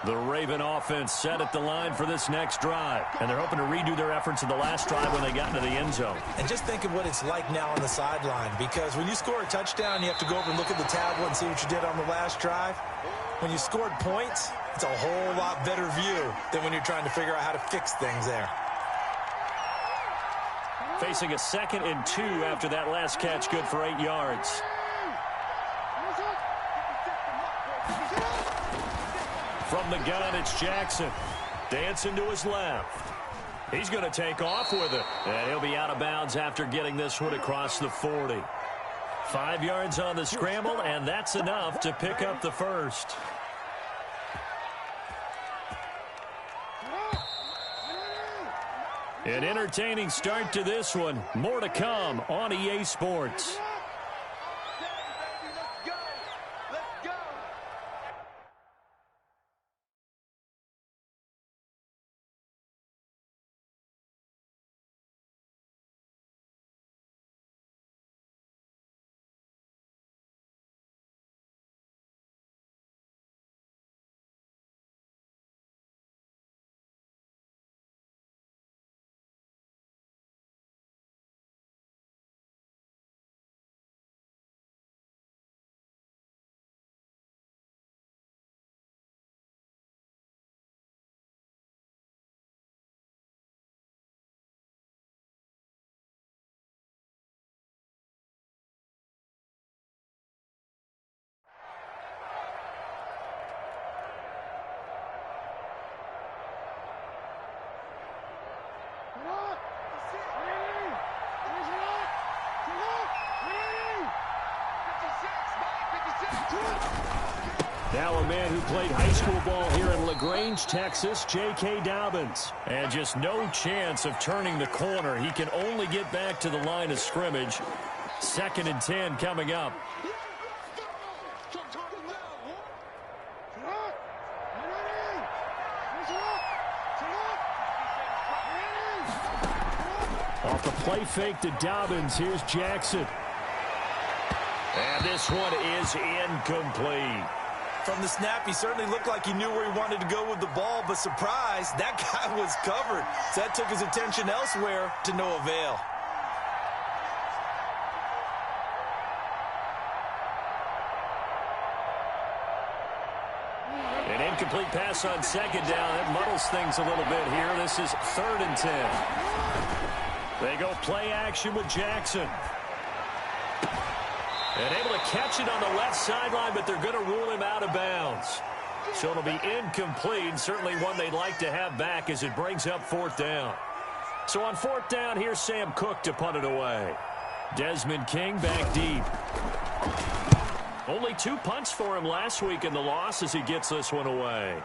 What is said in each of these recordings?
The Raven offense set at the line for this next drive. And they're hoping to redo their efforts in the last drive when they got into the end zone. And just think of what it's like now on the sideline. Because when you score a touchdown, you have to go over and look at the tablet and see what you did on the last drive. When you scored points, it's a whole lot better view than when you're trying to figure out how to fix things there. Facing a 2nd and 2 after that last catch, good for 8 yards. From the gun, it's Jackson. Dancing to his left. He's going to take off with it. And he'll be out of bounds after getting this one across the 40. 5 yards on the scramble, and that's enough to pick up the first. An entertaining start to this one. More to come on EA Sports. Now a man who played high school ball here in LaGrange, Texas, J.K. Dobbins. And just no chance of turning the corner. He can only get back to the line of scrimmage. 2nd and 10 coming up. Off the play fake to Dobbins, here's Jackson. And this one is incomplete. From the snap, he certainly looked like he knew where he wanted to go with the ball, but surprise, that guy was covered. So that took his attention elsewhere to no avail. An incomplete pass on 2nd down. It muddles things a little bit here. This is 3rd and 10. They go play action with Jackson. And able to catch it on the left sideline, but they're going to rule him out of bounds. So it'll be incomplete, certainly one they'd like to have back as it brings up 4th down. So on 4th down, here's Sam Cook to punt it away. Desmond King back deep. Only 2 punts for him last week in the loss as he gets this one away.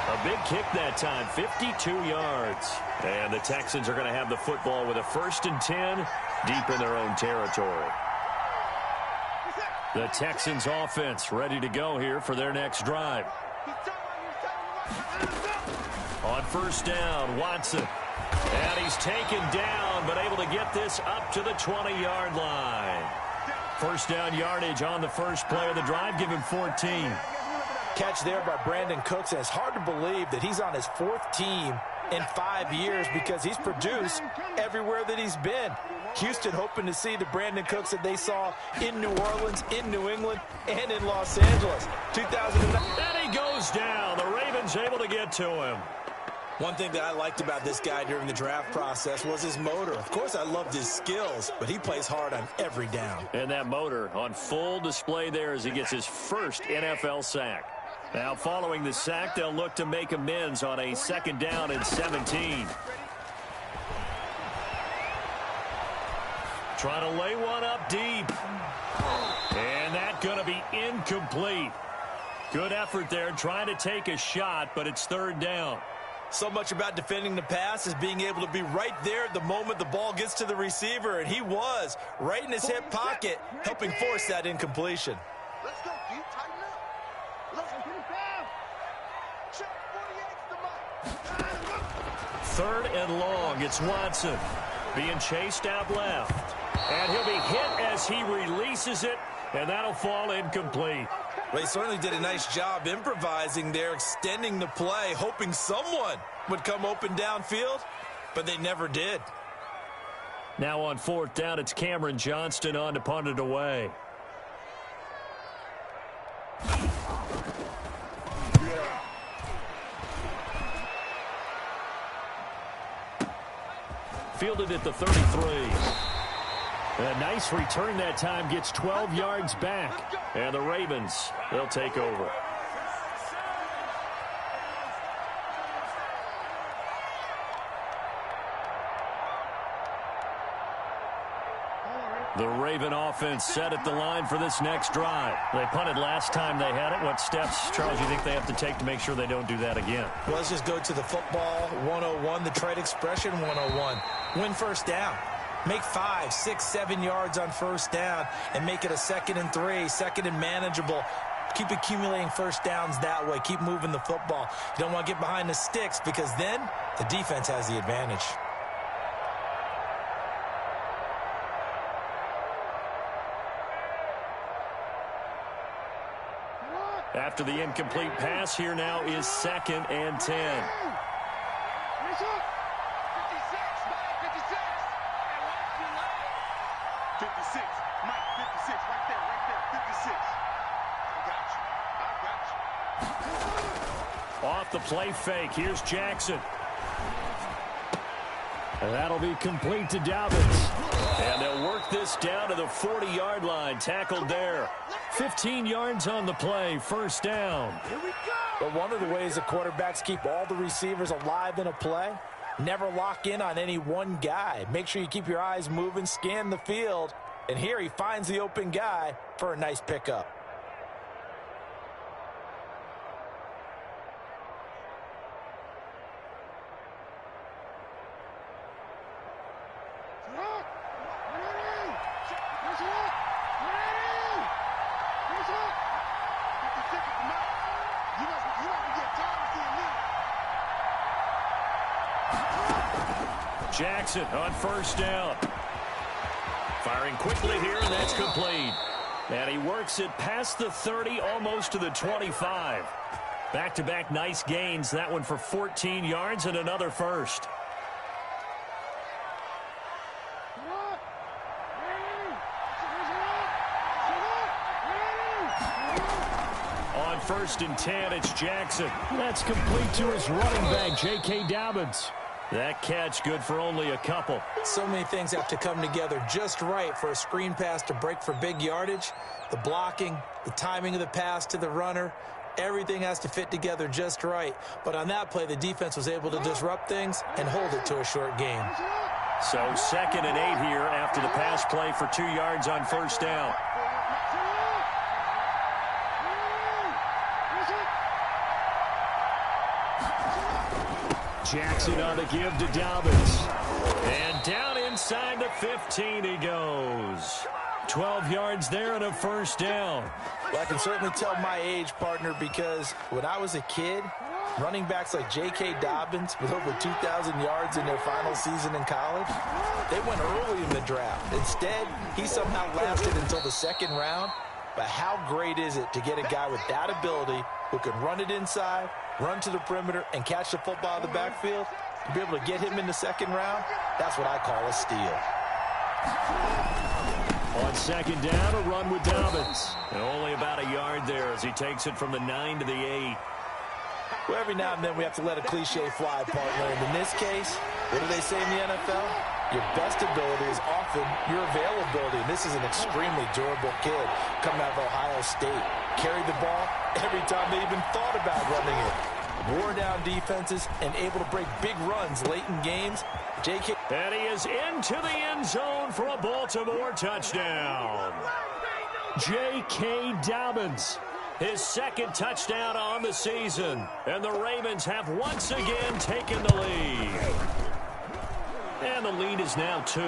A big kick that time, 52 yards. And the Texans are going to have the football with a 1st and 10 deep in their own territory. The Texans offense ready to go here for their next drive. On 1st down, Watson. And he's taken down, but able to get this up to the 20-yard line. 1st down yardage on the first play of the drive. Give him 14. Catch there by Brandon Cooks, and it's hard to believe that he's on his 4th team in 5 years because he's produced everywhere that he's been. Houston hoping to see the Brandon Cooks that they saw in New Orleans, in New England, and in Los Angeles. 2009. And he goes down. The Ravens able to get to him. One thing that I liked about this guy during the draft process was his motor. Of course, I loved his skills, but he plays hard on every down. And that motor on full display there as he gets his first NFL sack. Now, following the sack, they'll look to make amends on a 2nd down and 17. Trying to lay one up deep. And that's going to be incomplete. Good effort there, trying to take a shot, but it's 3rd down. So much about defending the pass is being able to be right there at the moment the ball gets to the receiver, and he was right in his hip pocket, helping force that incompletion. Let's go, D. Tighten up. Let's get it down. Check 48's the mark. 3rd and long. It's Watson being chased out left. And he'll be hit as he releases it, and that'll fall incomplete. Well, he certainly did a nice job improvising there, extending the play, hoping someone would come open downfield, but they never did. Now on 4th down, it's Cameron Johnston on to punt it away. Fielded at the 33. A nice return that time, gets 12 yards back. And the Ravens, they'll take over. The Raven offense set at the line for this next drive. They punted last time they had it. What steps, Charles, you think they have to take to make sure they don't do that again? Well, let's just go to the football 101, the trade expression 101. Win first down. Make 5, 6, 7 yards on first down and make it a 2nd and 3, 2nd and manageable. Keep accumulating first downs that way. Keep moving the football. You don't want to get behind the sticks because then the defense has the advantage. After the incomplete pass, here now is 2nd and 10. 56, Mike, 56, right there, 56. I got you. Off the play fake, here's Jackson. And that'll be complete to Dobbins. And they'll work this down to the 40-yard line, tackled there. 15 yards on the play, first down. Here we go. But one of the ways the quarterbacks keep all the receivers alive in a play, never lock in on any one guy. Make sure you keep your eyes moving, scan the field. And here he finds the open guy for a nice pickup. Jackson on first down. Firing quickly here, and that's complete. And he works it past the 30, almost to the 25. Back-to-back nice gains. That one for 14 yards and another first. On 1st and 10, it's Jackson. That's complete to his running back, J.K. Dobbins. That catch good for only a couple. So many things have to come together just right for a screen pass to break for big yardage. The blocking, the timing of the pass to the runner, everything has to fit together just right. But on that play, the defense was able to disrupt things and hold it to a short game. So 2nd and 8 here after the pass play for 2 yards on first down. Jackson on the give to Dobbins. And down inside the 15 he goes. 12 yards there and a first down. Well, I can certainly tell my age, partner, because when I was a kid, running backs like J.K. Dobbins with over 2,000 yards in their final season in college, they went early in the draft. Instead, he somehow lasted until the 2nd round. But how great is it to get a guy with that ability who can run it inside, run to the perimeter, and catch the football in the backfield? To be able to get him in the 2nd round, that's what I call a steal. On 2nd down, a run with Dobbins. And only about a yard there as he takes it from the 9 to the 8. Well, every now and then we have to let a cliche fly, partner. And in this case, what do they say in the NFL? Your best ability is often your availability. And this is an extremely durable kid coming out of Ohio State. Carried the ball every time they even thought about running it. Wore down defenses and able to break big runs late in games. J.K. And he is into the end zone for a Baltimore touchdown. J.K. Dobbins, his 2nd touchdown on the season. And the Ravens have once again taken the lead. And the lead is now 2.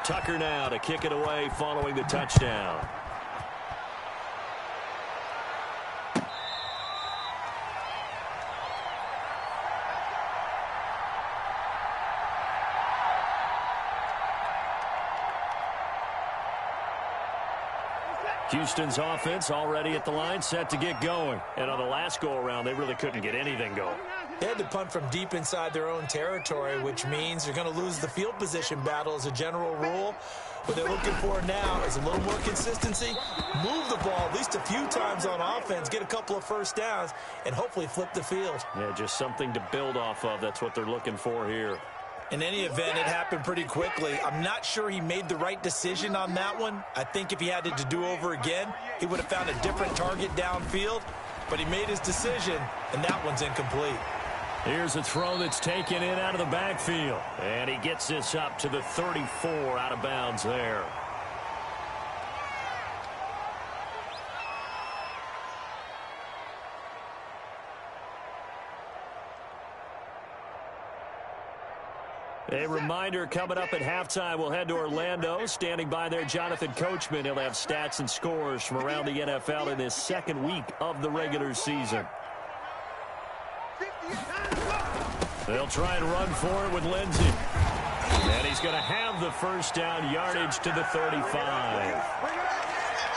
Tucker now to kick it away following the touchdown. Houston's offense already at the line, set to get going. And on the last go-around, they really couldn't get anything going. They had to punt from deep inside their own territory, which means they're going to lose the field position battle as a general rule. What they're looking for now is a little more consistency, move the ball at least a few times on offense, get a couple of first downs, and hopefully flip the field. Yeah, just something to build off of. That's what they're looking for here. In any event, it happened pretty quickly. I'm not sure he made the right decision on that one. I think if he had it to do over again, he would have found a different target downfield. But he made his decision, and that one's incomplete. Here's a throw that's taken in out of the backfield. And he gets this up to the 34 out of bounds there. A reminder, coming up at halftime, we'll head to Orlando. Standing by there, Jonathan Coachman. He'll have stats and scores from around the NFL in his second week of the regular season. They'll try and run for it with Lindsey. And he's going to have the first down yardage to the 35.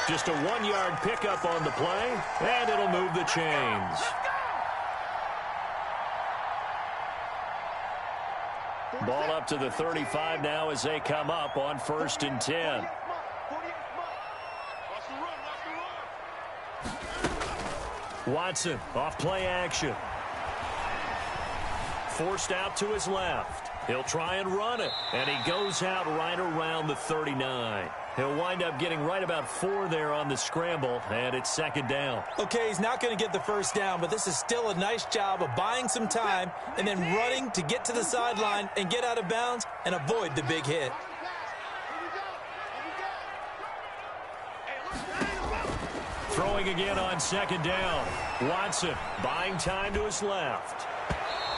Just a 1-yard pickup on the play, and it'll move the chains. Ball up to the 35 now as they come up on 1st and 10. Watson off play action. Forced out to his left. He'll try and run it, and he goes out right around the 39. He'll wind up getting right about 4 there on the scramble, and it's 2nd down. Okay, he's not going to get the first down, but this is still a nice job of buying some time and then running to get to the sideline and get out of bounds and avoid the big hit. Throwing again on 2nd down. Watson buying time to his left.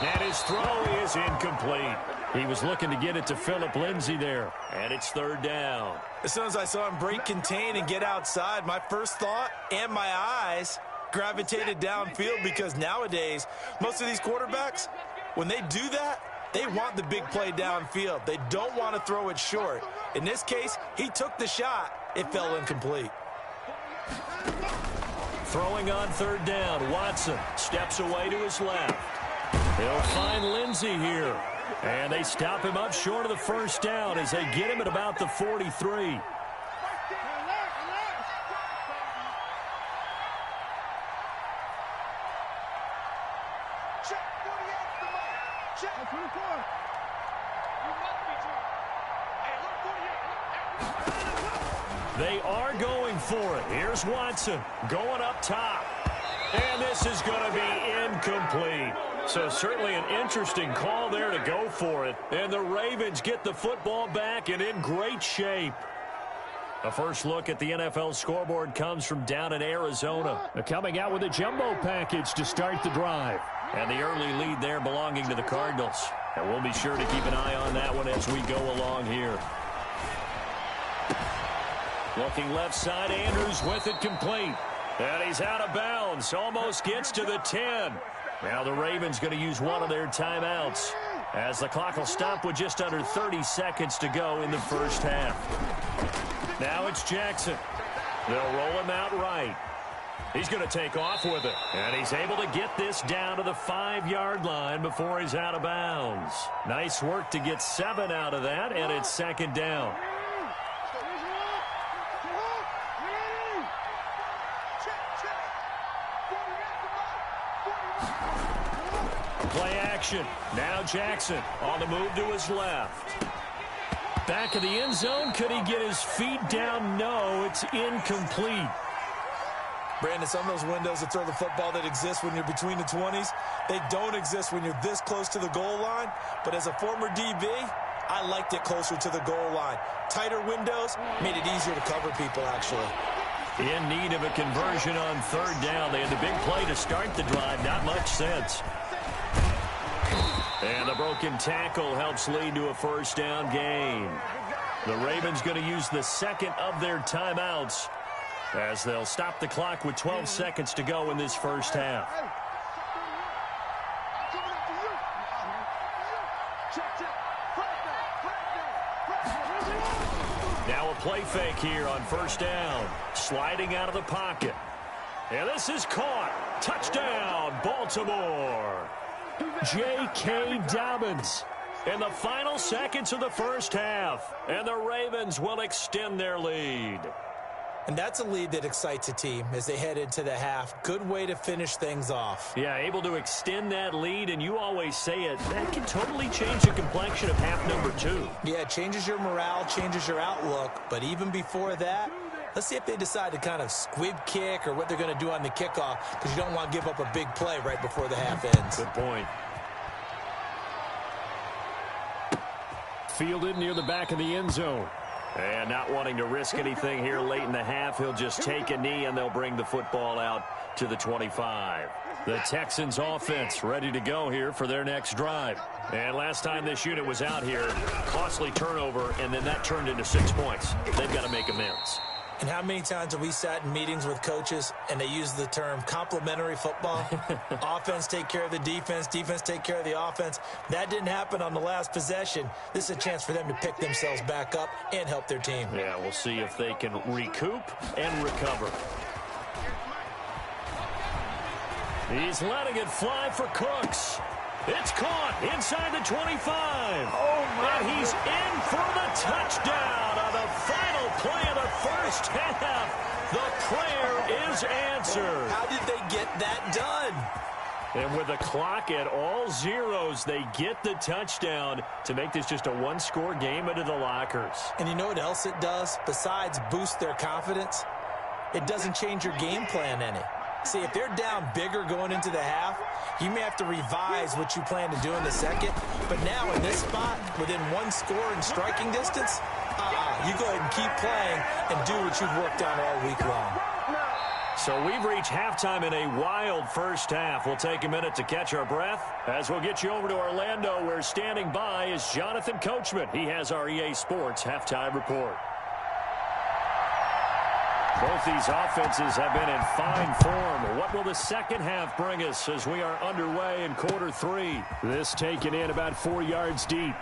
And his throw is incomplete. He was looking to get it to Phillip Lindsay there. And it's 3rd down. As soon as I saw him break contain and get outside, my first thought and my eyes gravitated downfield, because nowadays, most of these quarterbacks, when they do that, they want the big play downfield. They don't want to throw it short. In this case, he took the shot. It fell incomplete. Throwing on 3rd down, Watson steps away to his left. He'll find Lindsey here. And they stop him up short of the first down as they get him at about the 43. They are going for it. Here's Watson going up top. And this is going to be incomplete. So certainly an interesting call there to go for it. And the Ravens get the football back and in great shape. A first look at the NFL scoreboard comes from down in Arizona. They're coming out with a jumbo package to start the drive. And the early lead there belonging to the Cardinals. And we'll be sure to keep an eye on that one as we go along here. Looking left side, Andrews with it complete. And he's out of bounds. Almost gets to the 10. Now the Ravens going to use one of their timeouts as the clock will stop with just under 30 seconds to go in the first half. Now it's Jackson. They'll roll him out right. He's going to take off with it. And he's able to get this down to the 5-yard line before he's out of bounds. Nice work to get 7 out of that, and it's 2nd down. Play action. Now Jackson on the move to his left. Back of the end zone. Could he get his feet down? No, it's incomplete. Brandon, some of those windows to throw the football that exist when you're between the 20s, they don't exist when you're this close to the goal line. But as a former DB, I liked it closer to the goal line. Tighter windows made it easier to cover people, actually. In need of a conversion on 3rd down. They had the big play to start the drive. Not much sense. And the broken tackle helps lead to a first down gain. The Ravens going to use the 2nd of their timeouts as they'll stop the clock with 12 seconds to go in this first half. Now a play fake here on first down. Sliding out of the pocket. And this is caught. Touchdown, Baltimore. J.K. Dobbins in the final seconds of the first half. And the Ravens will extend their lead. And that's a lead that excites a team as they head into the half. Good way to finish things off. Yeah, able to extend that lead, and you always say it, that can totally change the complexion of half number 2. Yeah, it changes your morale, changes your outlook. But even before that, let's see if they decide to kind of squib kick or what they're going to do on the kickoff, because you don't want to give up a big play right before the half ends. Good point. Fielded near the back of the end zone. And not wanting to risk anything here late in the half, he'll just take a knee and they'll bring the football out to the 25. The Texans offense ready to go here for their next drive. And last time this unit was out here, costly turnover, and then that turned into 6 points. They've got to make amends. And how many times have we sat in meetings with coaches and they use the term complementary football? Offense take care of the defense, defense take care of the offense. That didn't happen on the last possession. This is a chance for them to pick themselves back up and help their team. Yeah, we'll see if they can recoup and recover. He's letting it fly for Cooks. It's caught inside the 25. And he's in for the touchdown on the final play of the first half. The prayer is answered. How did they get that done? And with the clock at all zeros, they get the touchdown to make this just a one-score game into the lockers. And you know what else it does? Besides boost their confidence, it doesn't change your game plan any. See, if they're down bigger going into the half, you may have to revise what you plan to do in the second. But now in this spot, within one score and striking distance, you go ahead and keep playing and do what you've worked on all week long. So we've reached halftime in a wild first half. We'll take a minute to catch our breath as we'll get you over to Orlando, where standing by is Jonathan Coachman. He has our EA Sports halftime report. Both these offenses have been in fine form. What will the second half bring us as we are underway in quarter 3? This taken in about 4 yards deep.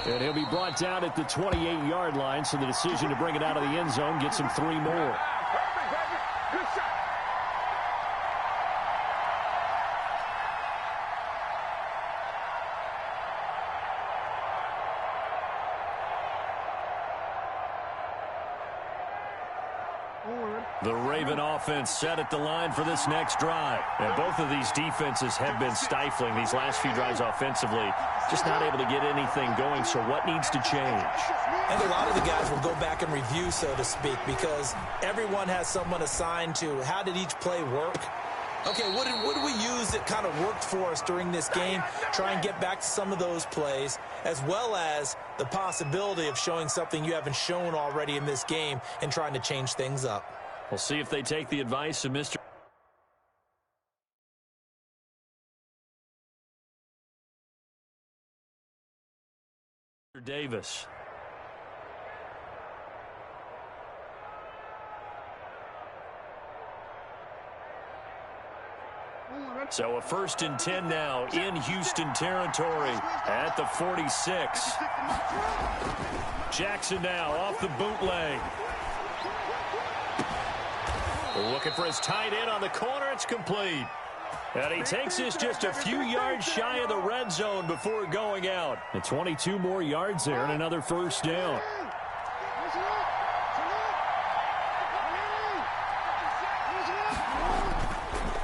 And he'll be brought down at the 28-yard line, so the decision to bring it out of the end zone gets him 3 more. The Raven offense set at the line for this next drive. And both of these defenses have been stifling these last few drives offensively. Just not able to get anything going, so what needs to change? And a lot of the guys will go back and review, so to speak, because everyone has someone assigned to how did each play work. Okay, what did we use that kind of worked for us during this game? Try and get back to some of those plays, as well as the possibility of showing something you haven't shown already in this game and trying to change things up. We'll see if they take the advice of Mr. Davis. So a 1st and 10 now in Houston territory at the 46. Jackson now off the bootleg. Looking for his tight end on the corner. It's complete. And he takes this just a few yards shy of the red zone before going out. And 22 more yards there and another first down.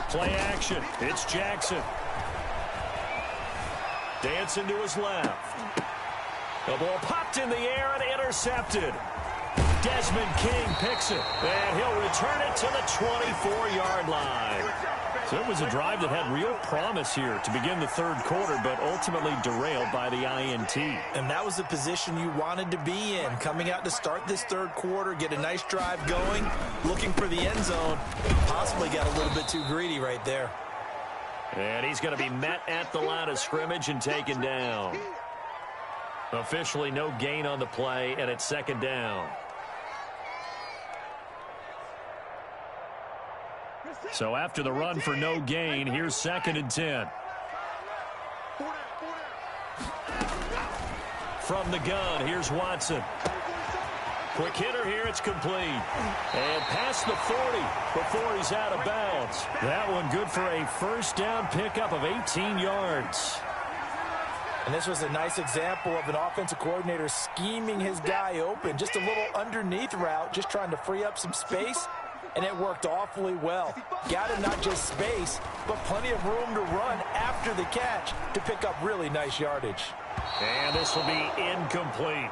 Play action. It's Jackson. Dancing to his left. The ball popped in the air and intercepted. Desmond King picks it, and he'll return it to the 24-yard line. So it was a drive that had real promise here to begin the third quarter, but ultimately derailed by the INT. And that was the position you wanted to be in, coming out to start this third quarter, get a nice drive going, looking for the end zone. Possibly got a little bit too greedy right there. And he's going to be met at the line of scrimmage and taken down. Officially no gain on the play, and it's second down. So after the run for no gain, here's 2nd and 10. From the gun, here's Watson. Quick hitter here, it's complete. And past the 40 before he's out of bounds. That one good for a first down pickup of 18 yards. And this was a nice example of an offensive coordinator scheming his guy open. Just a little underneath route, just trying to free up some space, and it worked awfully well. Got him not just space, but plenty of room to run after the catch to pick up really nice yardage. And this will be incomplete.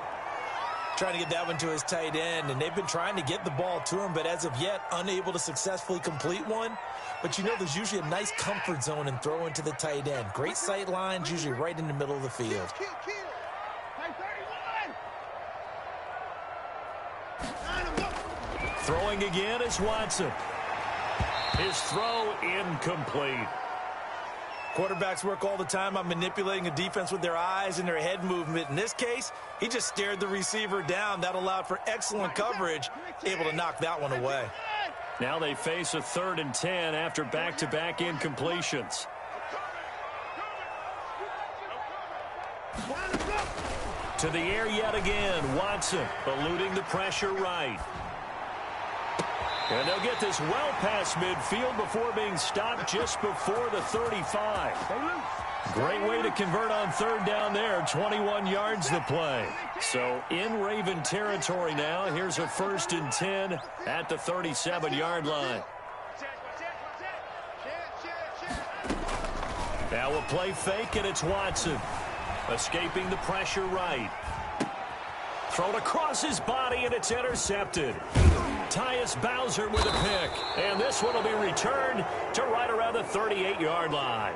Trying to get that one to his tight end, and they've been trying to get the ball to him, but as of yet, unable to successfully complete one. But you know there's usually a nice comfort zone in throwing to the tight end. Great sight lines, usually right in the middle of the field. Throwing again is Watson. His throw incomplete. Quarterbacks work all the time on manipulating a defense with their eyes and their head movement. In this case, he just stared the receiver down. That allowed for excellent coverage, able to knock that one away. Now they face a 3rd and 10 after back-to-back incompletions. To the air yet again, Watson eluding the pressure right. And they'll get this well past midfield before being stopped just before the 35. Great way to convert on 3rd down there. 21 yards the play. So in Raven territory now. Here's a 1st and 10 at the 37-yard line. Now a play fake, and it's Watson. Escaping the pressure right. Thrown across his body, and it's intercepted. Tyus Bowser with a pick. And this one will be returned to right around the 38-yard line.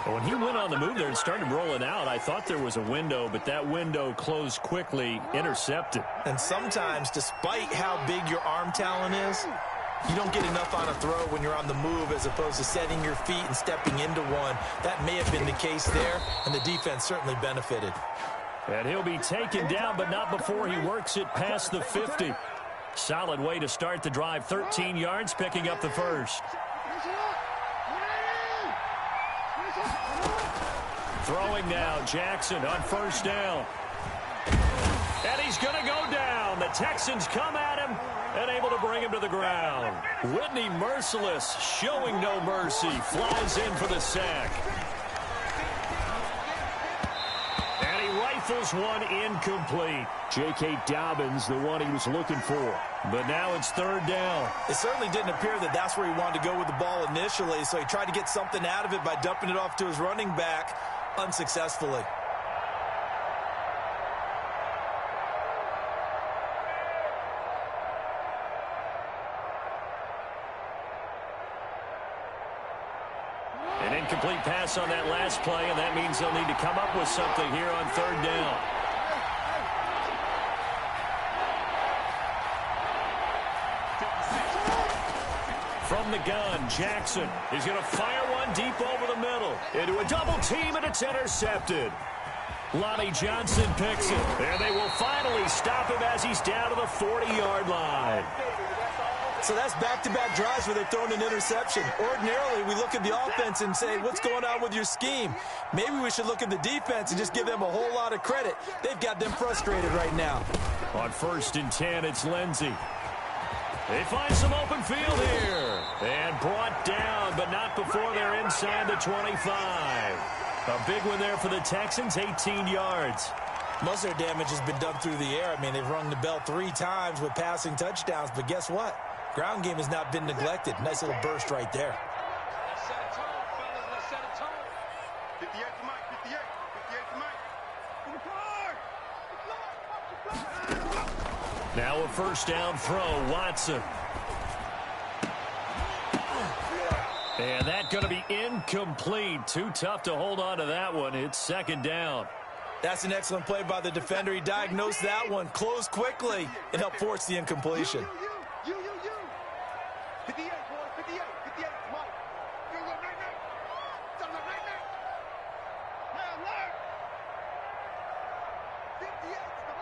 When he went on the move there and started rolling out, I thought there was a window, but that window closed quickly, intercepted. And sometimes, despite how big your arm talent is, you don't get enough on a throw when you're on the move as opposed to setting your feet and stepping into one. That may have been the case there, and the defense certainly benefited. And he'll be taken down, but not before he works it past the 50. Solid way to start the drive. 13 yards, picking up the first. Throwing now, Jackson on 1st down. And he's going to go down. The Texans come at him and able to bring him to the ground. Whitney Merciless showing no mercy. Flies in for the sack. And he rifles one incomplete. J.K. Dobbins, the one he was looking for. But now it's 3rd down. It certainly didn't appear that that's where he wanted to go with the ball initially, so he tried to get something out of it by dumping it off to his running back unsuccessfully. An incomplete pass on that last play, and that means they'll need to come up with something here on 3rd down. From the gun, Jackson is going to fire one deep over the middle. Into a double team, and it's intercepted. Lonnie Johnson picks it, and they will finally stop him as he's down to the 40-yard line. So that's back-to-back drives where they've thrown an interception. Ordinarily, we look at the offense and say, what's going on with your scheme? Maybe we should look at the defense and just give them a whole lot of credit. They've got them frustrated right now. On 1st and 10, it's Lindsey. They find some open field here. And brought down, but not before they're inside the 25. A big one there for the Texans, 18 yards. Most of their damage has been done through the air. I mean, they've rung the bell 3 times with passing touchdowns, but guess what? Ground game has not been neglected. Nice little burst right there. Let's set a tone, fellas. Let's set a tone. 58 to Mike. 58 to Mike. To the car. Now a 1st down throw, Watson. And that going to be incomplete. Too tough to hold on to that one. It's 2nd down. That's an excellent play by the defender. He diagnosed that one, closed quickly, and helped force the incompletion. You. 58, boy. 58, Mike. You're right now. Tell them right now. Hey, alert. 58 to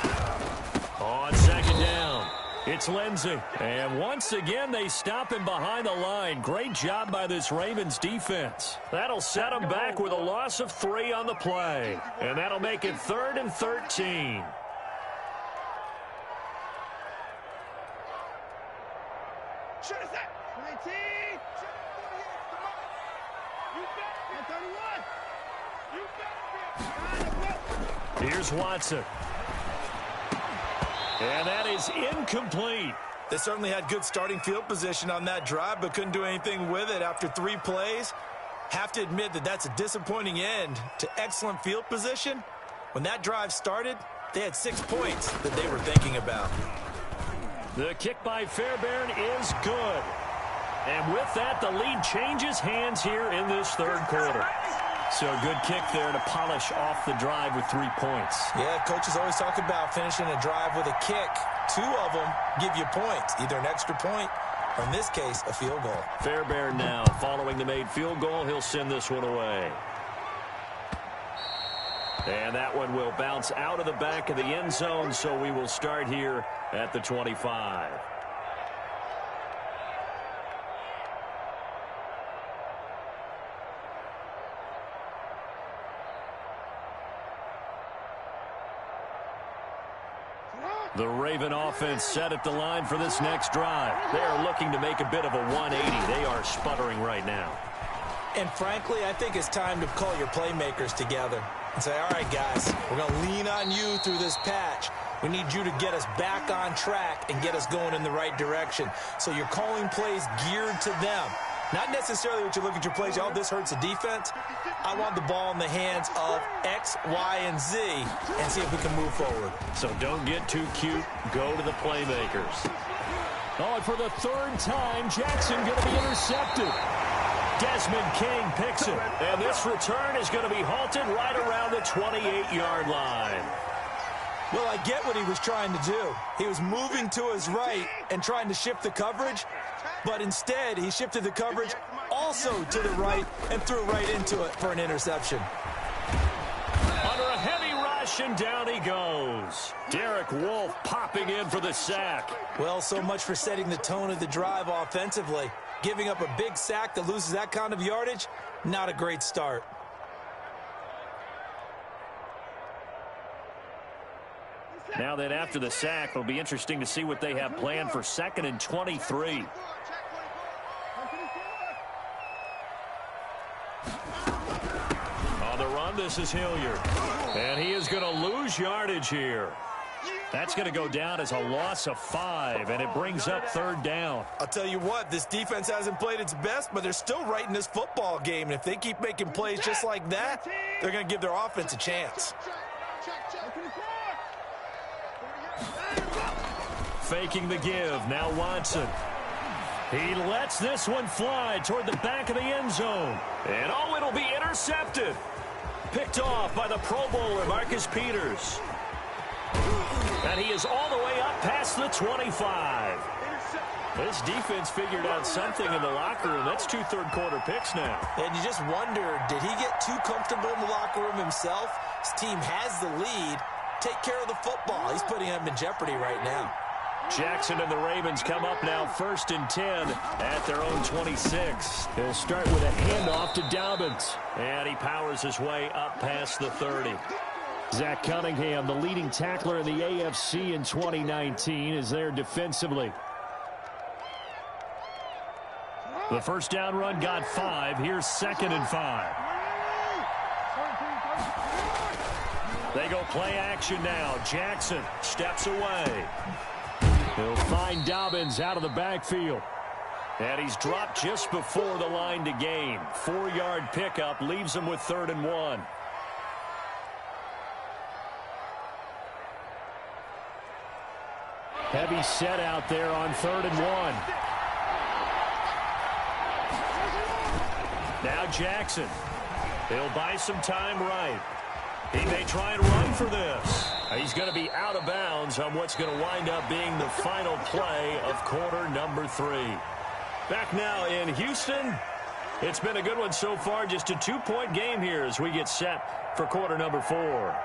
Mike. On 2nd down, It's Lindsey. And once again, they stop him behind the line. Great job by this Ravens defense. That'll set him back with a loss of 3 on the play. And that'll make it 3rd and 13. Shut us up. 19. Here's Watson. And that is incomplete. They certainly had good starting field position on that drive, but couldn't do anything with it after 3 plays. Have to admit that that's a disappointing end to excellent field position. When that drive started, they had 6 points that they were thinking about. The kick by Fairbairn is good. And with that, the lead changes hands here in this 3rd quarter. So a good kick there to polish off the drive with 3 points. Yeah, coaches always talk about finishing a drive with a kick. 2 of them give you points, either an extra point or, in this case, a field goal. Fairbairn now following the made field goal. He'll send this one away. And that one will bounce out of the back of the end zone, so we will start here at the 25. The Raven offense set at the line for this next drive. They are looking to make a bit of a 180. They are sputtering right now. And frankly, I think it's time to call your playmakers together and say, all right, guys, we're going to lean on you through this patch. We need you to get us back on track and get us going in the right direction. So you're calling plays geared to them. Not necessarily what you look at your plays, oh, this hurts the defense. I want the ball in the hands of X, Y, and Z and see if we can move forward. So don't get too cute. Go to the playmakers. Oh, and for the 3rd time, Jackson going to be intercepted. Desmond King picks it. And this return is going to be halted right around the 28-yard line. Well, I get what he was trying to do. He was moving to his right and trying to shift the coverage, but instead he shifted the coverage also to the right and threw right into it for an interception. Under a heavy rush, and down he goes. Derek Wolfe popping in for the sack. Well, so much for setting the tone of the drive offensively. Giving up a big sack that loses that kind of yardage, not a great start. Now that after the sack, it'll be interesting to see what they have planned for 2nd and 23. On the run, this is Hilliard. And he is going to lose yardage here. That's going to go down as a loss of 5, and it brings up 3rd down. I'll tell you what, this defense hasn't played its best, but they're still right in this football game. And if they keep making plays just like that, they're going to give their offense a chance. Faking the give. Now Watson. He lets this one fly toward the back of the end zone. And oh, it'll be intercepted. Picked off by the Pro Bowler, Marcus Peters. And he is all the way up past the 25. This defense figured out something in the locker room. That's 2 third-quarter picks now. And you just wonder, did he get too comfortable in the locker room himself? His team has the lead. Take care of the football. He's putting them in jeopardy right now. Jackson and the Ravens come up now 1st and 10 at their own 26. He'll start with a handoff to Dobbins. And he powers his way up past the 30. Zach Cunningham, the leading tackler in the AFC in 2019, is there defensively. The first down run got 5. Here's 2nd and 5. They go play action now. Jackson steps away. He'll find Dobbins out of the backfield. And he's dropped just before the line to gain. 4-yard pickup leaves him with 3rd and 1. Heavy set out there on 3rd and 1. Now Jackson. He'll buy some time right. He may try and run for this. He's going to be out of bounds on what's going to wind up being the final play of quarter number 3. Back now in Houston. It's been a good one so far. Just a 2-point game here as we get set for quarter number 4.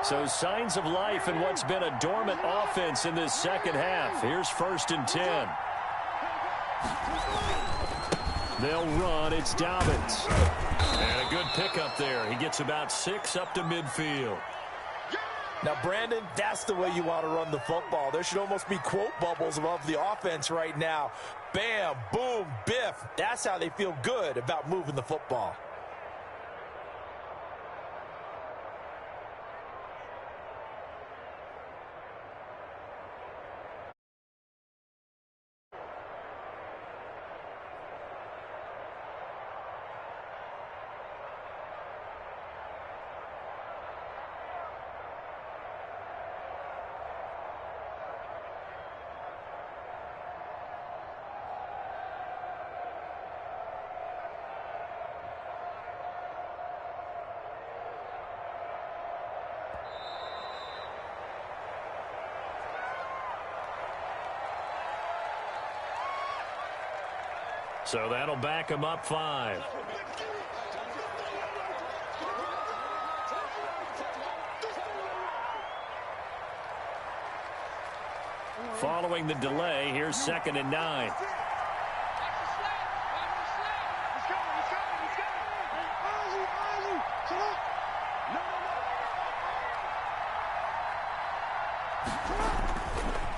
So signs of life in what's been a dormant offense in this second half. Here's 1st and 10. They'll run. It's Dobbins. And a good pickup there. He gets about 6 up to midfield. Now, Brandon, that's the way you want to run the football. There should almost be quote bubbles above the offense right now. Bam, boom, biff. That's how they feel good about moving the football. So that'll back him up 5. Following the delay, here's 2nd and 9.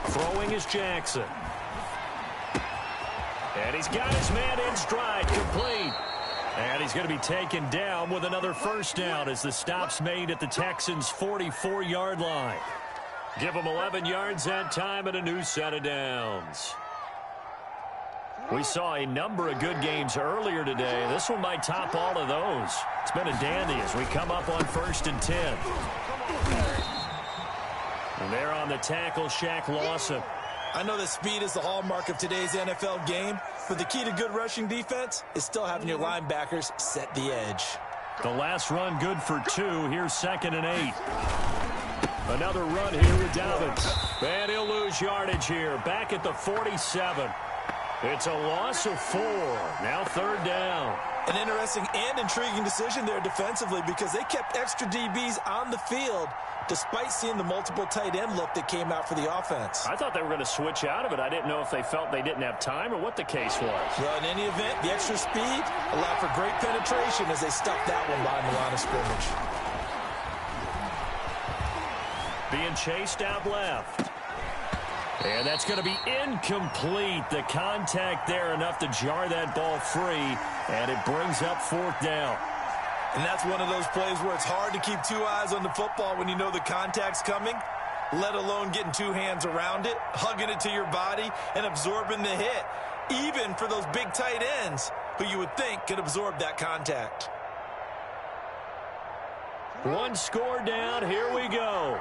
Throwing is Jackson. And he's got his man in stride, complete. And he's going to be taken down with another 1st down as the stop's made at the Texans' 44-yard line. Give them 11 yards that time and a new set of downs. We saw a number of good games earlier today. This one might top all of those. It's been a dandy as we come up on 1st and 10. And there on the tackle, Shaq Lawson. I know that speed is the hallmark of today's NFL game, but the key to good rushing defense is still having your linebackers set the edge. The last run good for 2. Here's 2nd and 8. Another run here with Dobbins. And he'll lose yardage here. Back at the 47. It's a loss of 4. Now 3rd down. An interesting and intriguing decision there defensively because they kept extra DBs on the field despite seeing the multiple tight end look that came out for the offense. I thought they were going to switch out of it. I didn't know if they felt they didn't have time or what the case was. Well, in any event, the extra speed allowed for great penetration as they stuffed that one behind the line of scrimmage. Being chased out left. And that's going to be incomplete. The contact there enough to jar that ball free, and it brings up 4th down. And that's one of those plays where it's hard to keep 2 eyes on the football when you know the contact's coming, let alone getting 2 hands around it, hugging it to your body, and absorbing the hit, even for those big tight ends who you would think could absorb that contact. 1 score down. Here we go.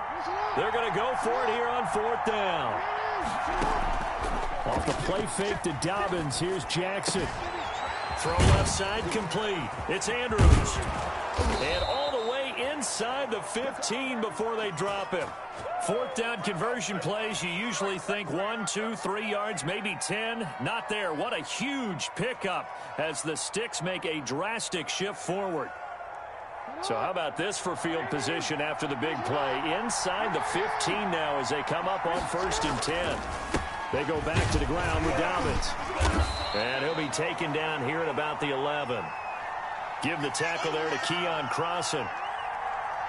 They're going to go for it here on 4th down. Off the play fake to Dobbins. Here's Jackson. Throw left side complete. It's Andrews. And all the way inside the 15 before they drop him. 4th down conversion plays, you usually think 1, 2, 3 yards, maybe 10. Not there. What a huge pickup as the Sticks make a drastic shift forward. So how about this for field position after the big play? Inside the 15 now as they come up on 1st and 10. They go back to the ground with Dobbins. And he'll be taken down here at about the 11. Give the tackle there to Keon Crossan.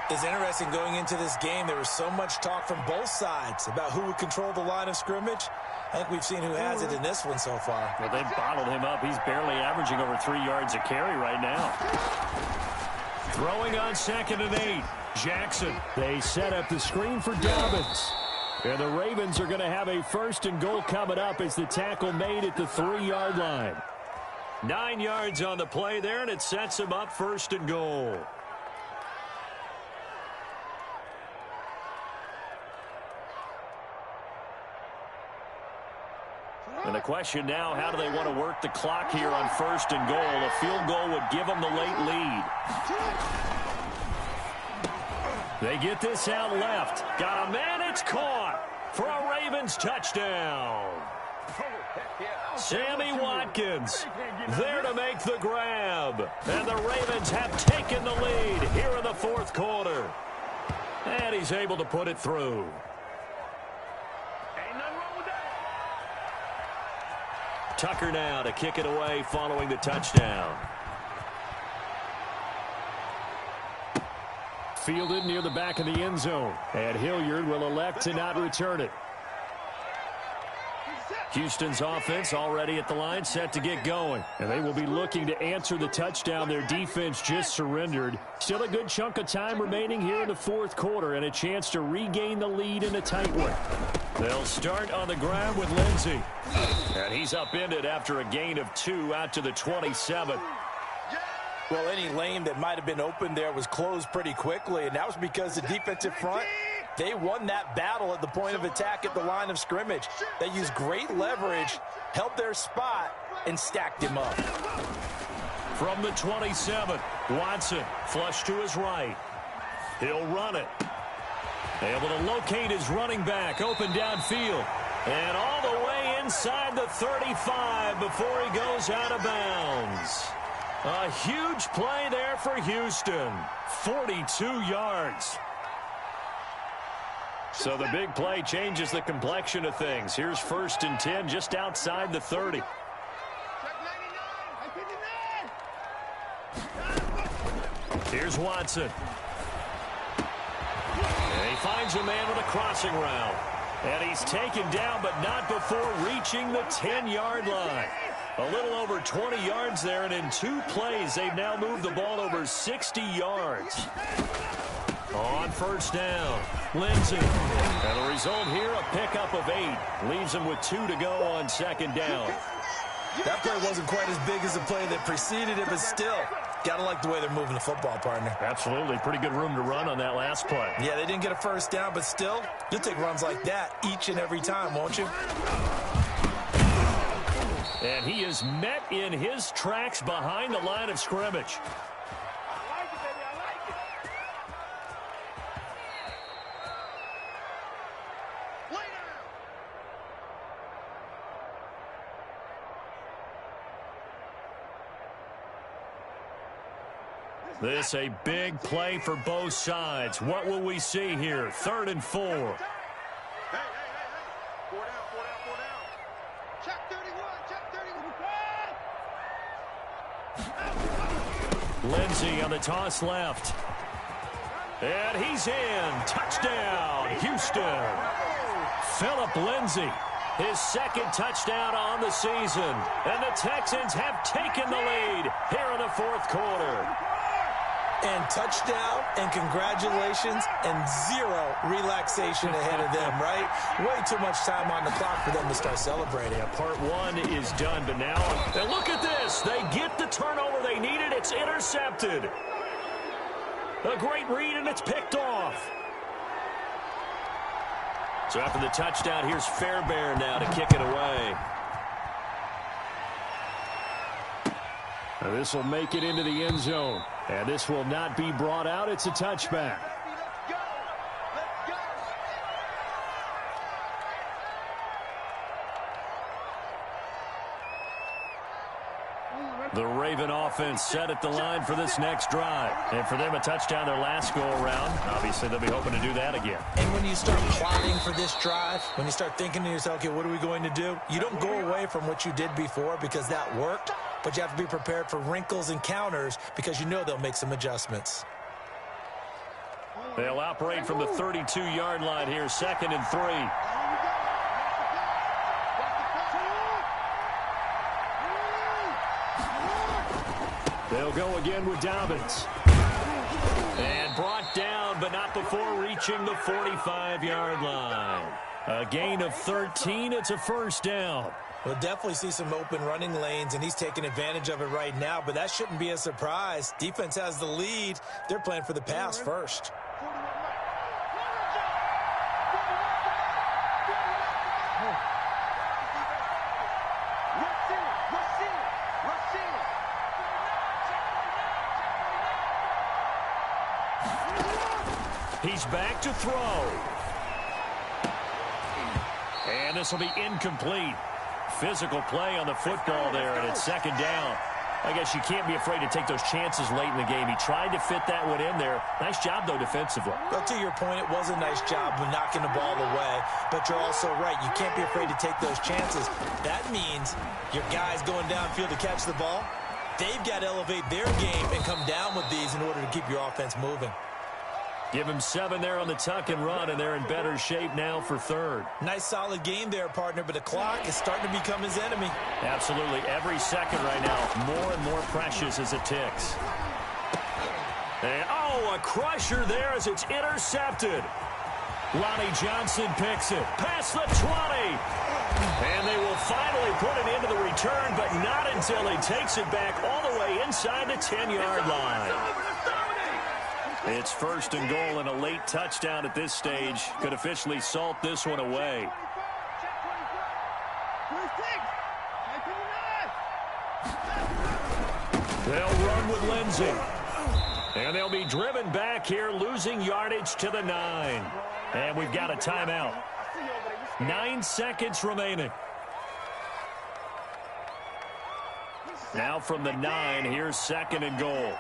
It's interesting going into this game. There was so much talk from both sides about who would control the line of scrimmage. I think we've seen who has it in this one so far. Well, they've bottled him up. He's barely averaging over 3 yards a carry right now. Throwing on 2nd and 8. Jackson. They set up the screen for Dobbins. And the Ravens are going to have a 1st and goal coming up as the tackle made at the 3-yard line. 9 yards on the play there, and it sets them up 1st and goal. And the question now, how do they want to work the clock here on 1st and goal? A field goal would give them the late lead. They get this out left. Got a man, it's caught for a Ravens touchdown. Sammy Watkins there to make the grab. And the Ravens have taken the lead here in the 4th quarter. And he's able to put it through. Ain't nothing wrong with that. Tucker now to kick it away following the touchdown. Fielded near the back of the end zone. And Hilliard will elect to not return it. Houston's offense already at the line, set to get going. And they will be looking to answer the touchdown their defense just surrendered. Still a good chunk of time remaining here in the fourth quarter and a chance to regain the lead in a tight one. They'll start on the ground with Lindsey. And he's upended after a gain of 2 out to the 27. Well, any lane that might have been open there was closed pretty quickly, and that was because the defensive front, they won that battle at the point of attack at the line of scrimmage. They used great leverage, held their spot, and stacked him up. From the 27, Watson flush to his right. He'll run it. Able to locate his running back, open downfield. And all the way inside the 35 before he goes out of bounds. A huge play there for Houston. 42 yards. So the big play changes the complexion of things. Here's 1st and 10 just outside the 30. Here's Watson. And he finds a man with a crossing route. And he's taken down, but not before reaching the 10-yard line. A little over 20 yards there, and in 2 plays, they've now moved the ball over 60 yards. On 1st down, Lindsey. And the result here, a pickup of 8. Leaves him with 2 to go on 2nd down. That play wasn't quite as big as the play that preceded it, but still, gotta like the way they're moving the football, partner. Absolutely. Pretty good room to run on that last play. Yeah, they didn't get a 1st down, but still, you'll take runs like that each and every time, won't you? And he is met in his tracks behind the line of scrimmage. This a big play for both sides. What will we see here? 3rd and 4. Hey. 4 down. Check 31. Lindsey on the toss left. And he's in. Touchdown, Houston. Phillip Lindsey, his 2nd touchdown on the season. And the Texans have taken the lead here in the 4th quarter. And touchdown, and congratulations, and 0 relaxation ahead of them, right? Way too much time on the clock for them to start celebrating. Yeah, part 1 is done, but now, and look at this. They get the turnover they needed. It's intercepted. A great read, and it's picked off. So after the touchdown, here's Fairbairn now to kick it away. This will make it into the end zone. And this will not be brought out. It's a touchback. The Raven offense set at the line for this next drive. And for them, a touchdown their last go-around. Obviously, they'll be hoping to do that again. And when you start plotting for this drive, when you start thinking to yourself, okay, what are we going to do? You don't go away from what you did before because that worked. But you have to be prepared for wrinkles and counters because you know they'll make some adjustments. They'll operate from the 32-yard line here, 2nd and 3. They'll go again with Dobbins. And brought down, but not before reaching the 45-yard line. A gain of 13. It's a 1st down. We'll definitely see some open running lanes, and he's taking advantage of it right now, but that shouldn't be a surprise. Defense has the lead. They're playing for the pass first. He's back to throw. And this will be incomplete. Physical play on the football there, and it's 2nd down. I guess you can't be afraid to take those chances late in the game. He tried to fit that one in there. Nice job, though, defensively. Well, to your point, it was a nice job of knocking the ball away, but you're also right. You can't be afraid to take those chances. That means your guys going downfield to catch the ball, they've got to elevate their game and come down with these in order to keep your offense moving. Give him 7 there on the tuck and run, and they're in better shape now for third. Nice, solid game there, partner, but the clock is starting to become his enemy. Absolutely. Every second right now, more and more precious as it ticks. And, oh, a crusher there as it's intercepted. Ronnie Johnson picks it. Past the 20. And they will finally put it into the return, but not until he takes it back all the way inside the 10-yard line. It's first and goal, and a late touchdown at this stage could officially salt this one away. They'll run with Lindsey. And they'll be driven back here, losing yardage to the 9. And we've got a timeout. 9 seconds remaining. Now from the 9, here's second and goal.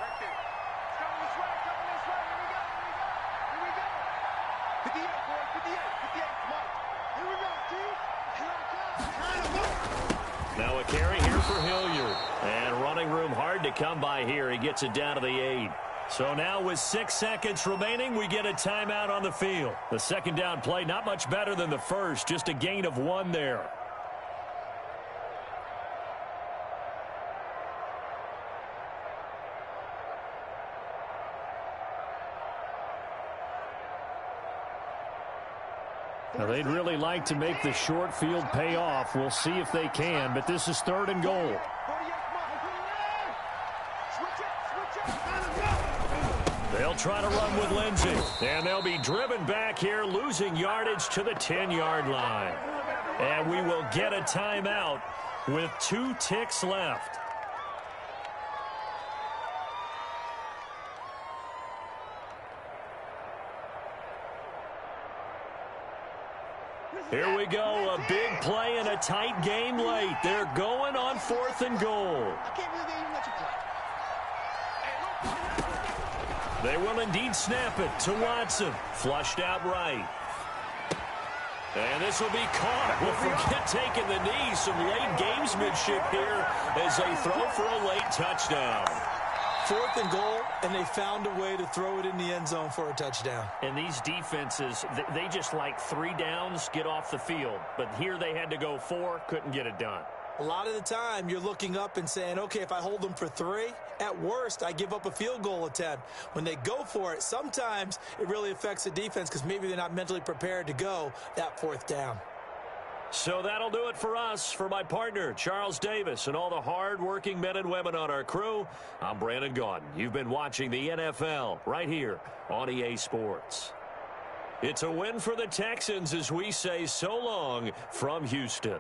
Now a carry here for Hilliard. And running room hard to come by here. He gets it down to the 8. So now with 6 seconds remaining, we get a timeout on the field. The second down play not much better than the first. Just a gain of 1 there. Now they'd really like to make the short field pay off. We'll see if they can, but this is third and goal. They'll try to run with Lindsey, and they'll be driven back here, losing yardage to the 10-yard line. And we will get a timeout with 2 ticks left. Here we go, a big play and a tight game late. They're going on 4th and goal. They will indeed snap it to Watson. Flushed out right. And this will be caught. We'll forget taking the knee. Some late gamesmanship here as they throw for a late touchdown. 4th and goal, and they found a way to throw it in the end zone for a touchdown. And these defenses, they just like 3 downs, get off the field. But here they had to go 4, couldn't get it done. A lot of the time, you're looking up and saying, okay, if I hold them for 3, at worst, I give up a field goal attempt. When they go for it, sometimes it really affects the defense because maybe they're not mentally prepared to go that 4th down. So that'll do it for us. For my partner, Charles Davis, and all the hard-working men and women on our crew, I'm Brandon Gaudin. You've been watching the NFL right here on EA Sports. It's a win for the Texans as we say so long from Houston.